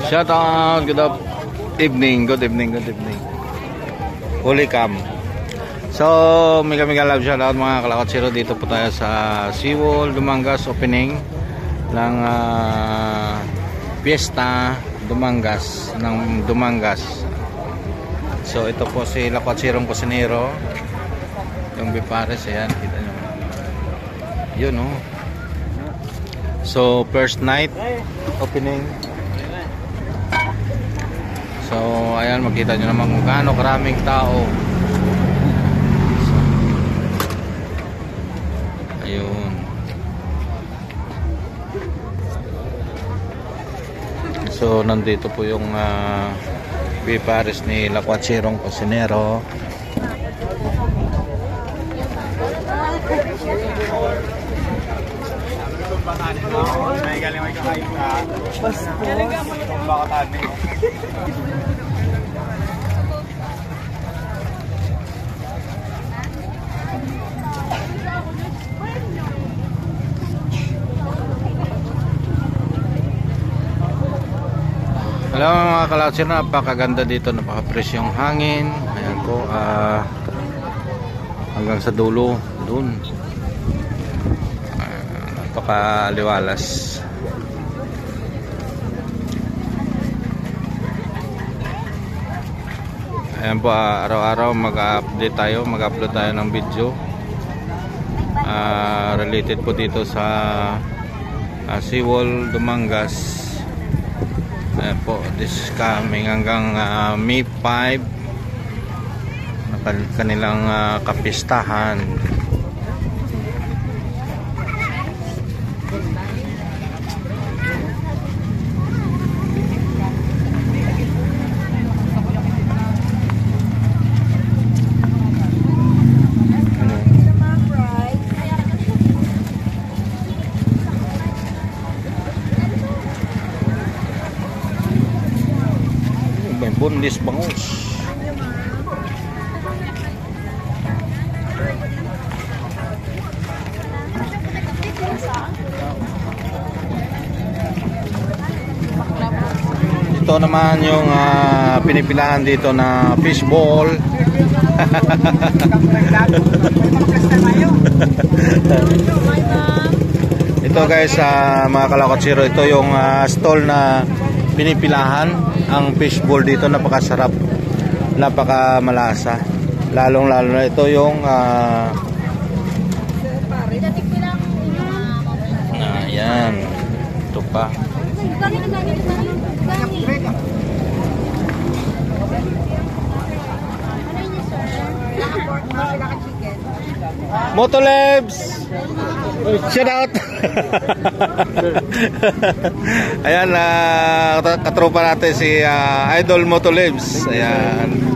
Shout out, good evening. Holy cam. So, mega love shout out mga kalakatsiro. Dito po tayo sa SeaWorld Dumangas opening ng Fiesta Dumangas ng Dumangas. So, ito po si Lakwatsirong Kusinero. Yung Bipares, ayan, kita nyo. Yun, oh. So, first night opening. So, ayan, makita nyo naman kung gaano karaming tao. So, ayun. So, nandito po yung Bipares ni Lakwatsirong Kusinero. Hello mga kalakatsiro, napakaganda dito, napaka-fresh yung hangin. Ayan po, hanggang sa dulo dun, napaka-liwalas. Ayan po, araw-araw mag-update tayo, mag-upload tayo ng video related po dito sa SeaWorld Dumangas. Ayan po, this coming hanggang May 5 kanilang kapistahan. Boneless bangus. Ito naman yung pinipilahan dito na fishball. Ito guys, mga kalakatsiro, ito yung stall na pinipilahan. Ang fishball dito napakasarap, napakamalasa, lalong lalo na ito yung ayan, ito pa. Motolebs, shout out. Ayan, katropa natin si Idol Motolebs. Ayan.